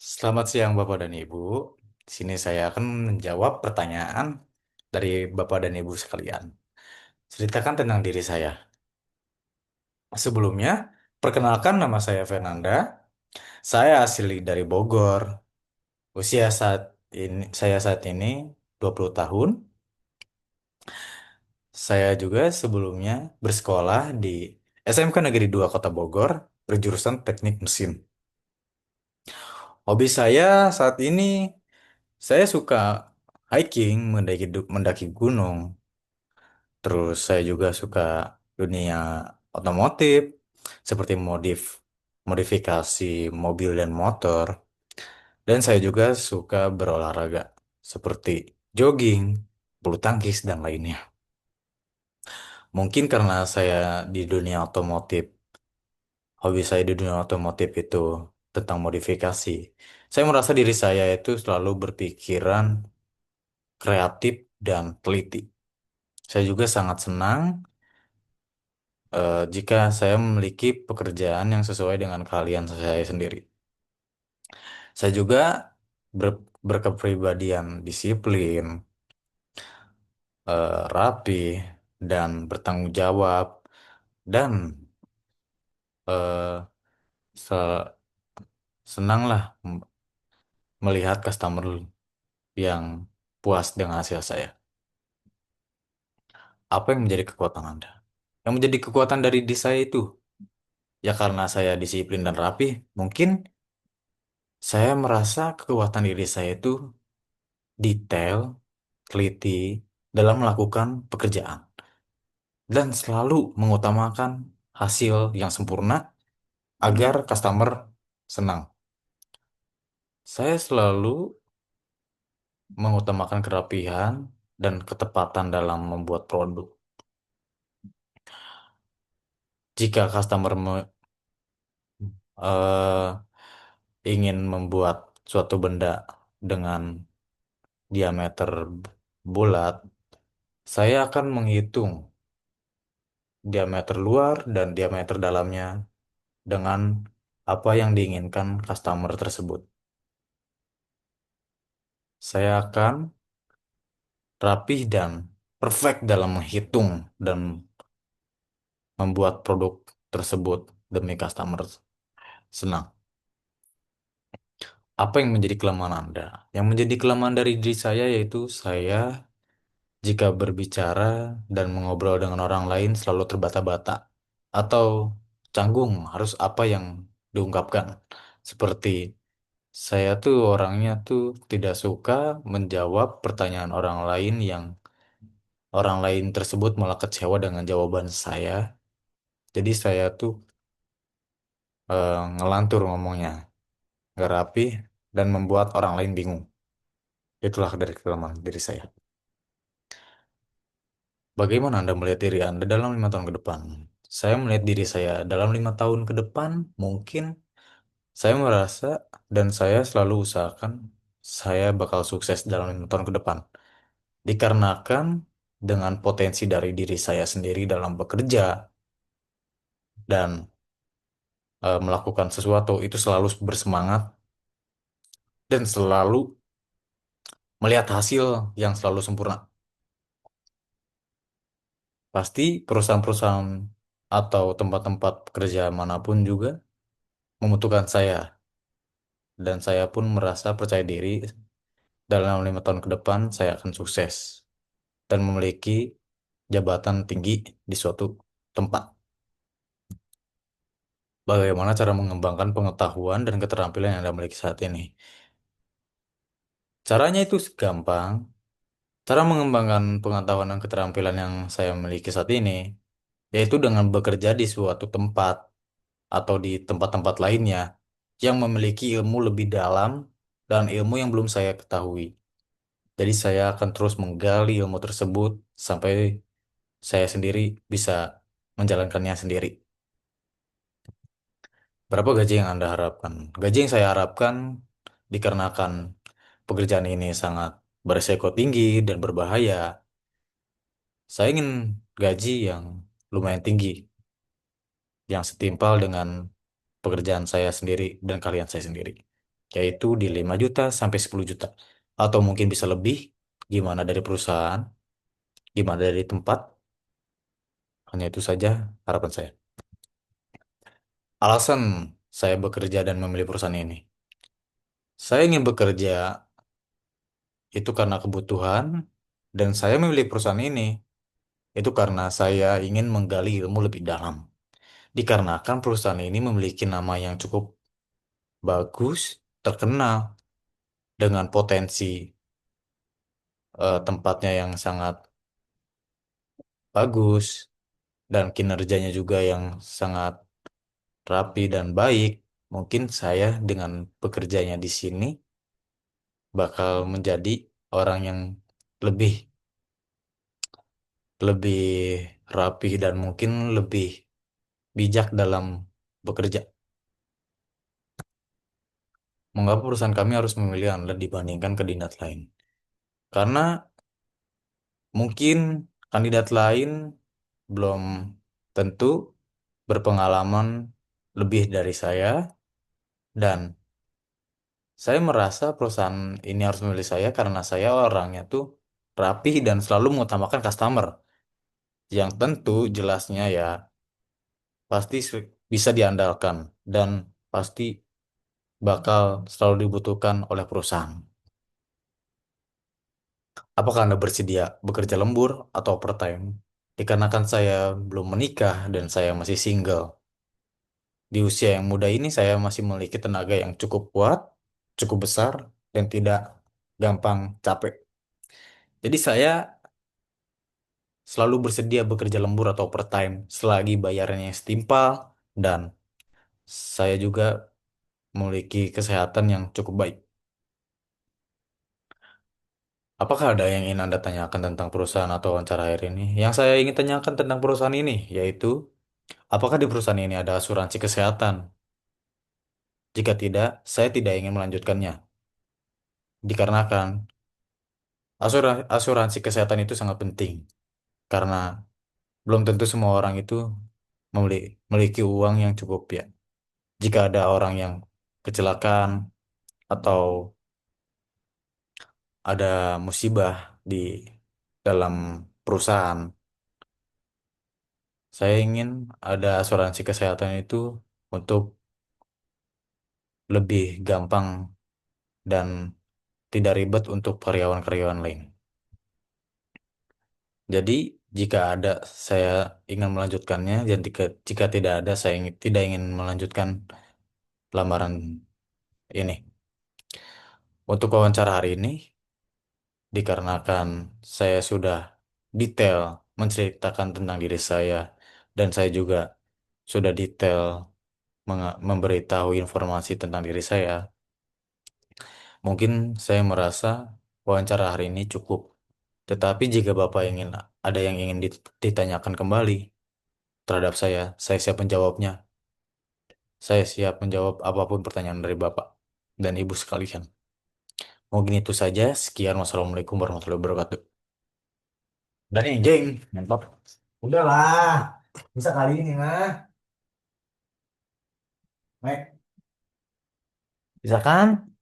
Selamat siang Bapak dan Ibu. Di sini saya akan menjawab pertanyaan dari Bapak dan Ibu sekalian. Ceritakan tentang diri saya. Sebelumnya, perkenalkan nama saya Fernanda. Saya asli dari Bogor. Usia saat ini 20 tahun. Saya juga sebelumnya bersekolah di SMK Negeri 2 Kota Bogor, berjurusan Teknik Mesin. Hobi saya saat ini, saya suka hiking, mendaki gunung. Terus saya juga suka dunia otomotif seperti modifikasi mobil dan motor. Dan saya juga suka berolahraga seperti jogging, bulu tangkis dan lainnya. Mungkin karena saya di dunia otomotif, hobi saya di dunia otomotif itu tentang modifikasi. Saya merasa diri saya itu selalu berpikiran kreatif dan teliti. Saya juga sangat senang jika saya memiliki pekerjaan yang sesuai dengan keahlian saya sendiri. Saya juga berkepribadian disiplin, rapi, dan bertanggung jawab, dan eh, se- senanglah melihat customer yang puas dengan hasil saya. Apa yang menjadi kekuatan Anda? Yang menjadi kekuatan dari diri saya itu, ya karena saya disiplin dan rapi, mungkin saya merasa kekuatan diri saya itu detail, teliti dalam melakukan pekerjaan, dan selalu mengutamakan hasil yang sempurna agar customer senang. Saya selalu mengutamakan kerapihan dan ketepatan dalam membuat produk. Jika eh, ingin membuat suatu benda dengan diameter bulat, saya akan menghitung diameter luar dan diameter dalamnya dengan apa yang diinginkan customer tersebut. Saya akan rapih dan perfect dalam menghitung dan membuat produk tersebut demi customer senang. Apa yang menjadi kelemahan Anda? Yang menjadi kelemahan dari diri saya yaitu saya jika berbicara dan mengobrol dengan orang lain selalu terbata-bata atau canggung harus apa yang diungkapkan. Seperti saya tuh orangnya tuh tidak suka menjawab pertanyaan orang lain yang orang lain tersebut malah kecewa dengan jawaban saya. Jadi saya tuh ngelantur ngomongnya, nggak rapi, dan membuat orang lain bingung. Itulah dari kelemahan diri saya. Bagaimana Anda melihat diri Anda dalam 5 tahun ke depan? Saya melihat diri saya dalam 5 tahun ke depan, mungkin saya merasa dan saya selalu usahakan saya bakal sukses dalam 5 tahun ke depan. Dikarenakan dengan potensi dari diri saya sendiri dalam bekerja dan melakukan sesuatu itu selalu bersemangat dan selalu melihat hasil yang selalu sempurna. Pasti perusahaan-perusahaan atau tempat-tempat kerja manapun juga membutuhkan saya. Dan saya pun merasa percaya diri dalam 5 tahun ke depan saya akan sukses dan memiliki jabatan tinggi di suatu tempat. Bagaimana cara mengembangkan pengetahuan dan keterampilan yang Anda miliki saat ini? Caranya itu gampang. Cara mengembangkan pengetahuan dan keterampilan yang saya miliki saat ini, yaitu dengan bekerja di suatu tempat atau di tempat-tempat lainnya yang memiliki ilmu lebih dalam dan ilmu yang belum saya ketahui. Jadi saya akan terus menggali ilmu tersebut sampai saya sendiri bisa menjalankannya sendiri. Berapa gaji yang Anda harapkan? Gaji yang saya harapkan dikarenakan pekerjaan ini sangat beresiko tinggi dan berbahaya. Saya ingin gaji yang lumayan tinggi, yang setimpal dengan pekerjaan saya sendiri dan kalian saya sendiri. yaitu di 5 juta sampai 10 juta. Atau mungkin bisa lebih, gimana dari perusahaan, gimana dari tempat, hanya itu saja harapan saya. Alasan saya bekerja dan memilih perusahaan ini. Saya ingin bekerja itu karena kebutuhan, dan saya memilih perusahaan ini itu karena saya ingin menggali ilmu lebih dalam. Dikarenakan perusahaan ini memiliki nama yang cukup bagus, terkenal, dengan potensi tempatnya yang sangat bagus, dan kinerjanya juga yang sangat rapi dan baik. Mungkin saya dengan bekerjanya di sini bakal menjadi orang yang lebih lebih rapi dan mungkin lebih bijak dalam bekerja. Mengapa perusahaan kami harus memilih Anda dibandingkan kandidat lain? Karena mungkin kandidat lain belum tentu berpengalaman lebih dari saya, dan saya merasa perusahaan ini harus memilih saya karena saya orangnya tuh rapi dan selalu mengutamakan customer, yang tentu jelasnya ya pasti bisa diandalkan dan pasti bakal selalu dibutuhkan oleh perusahaan. Apakah Anda bersedia bekerja lembur atau overtime? Dikarenakan saya belum menikah dan saya masih single. Di usia yang muda ini saya masih memiliki tenaga yang cukup kuat, cukup besar, dan tidak gampang capek. Jadi saya selalu bersedia bekerja lembur atau overtime selagi bayarannya setimpal dan saya juga memiliki kesehatan yang cukup baik. Apakah ada yang ingin Anda tanyakan tentang perusahaan atau wawancara akhir ini? Yang saya ingin tanyakan tentang perusahaan ini yaitu, apakah di perusahaan ini ada asuransi kesehatan? Jika tidak, saya tidak ingin melanjutkannya. Dikarenakan asuransi kesehatan itu sangat penting karena belum tentu semua orang itu memiliki uang yang cukup ya. Jika ada orang yang kecelakaan atau ada musibah di dalam perusahaan, saya ingin ada asuransi kesehatan itu untuk lebih gampang dan tidak ribet untuk karyawan-karyawan lain. Jadi, jika ada, saya ingin melanjutkannya, dan jika tidak ada, saya tidak ingin melanjutkan lamaran ini. Untuk wawancara hari ini, dikarenakan saya sudah detail menceritakan tentang diri saya, dan saya juga sudah detail memberitahu informasi tentang diri saya, mungkin saya merasa wawancara hari ini cukup. Tetapi jika Bapak ingin ada yang ingin ditanyakan kembali terhadap saya siap menjawabnya. Saya siap menjawab apapun pertanyaan dari Bapak dan Ibu sekalian. Mungkin itu saja. Sekian. Wassalamualaikum warahmatullahi wabarakatuh. Dan nih, jeng, mantap. Udahlah, bisa kali ini mah. Mek, bisa kan?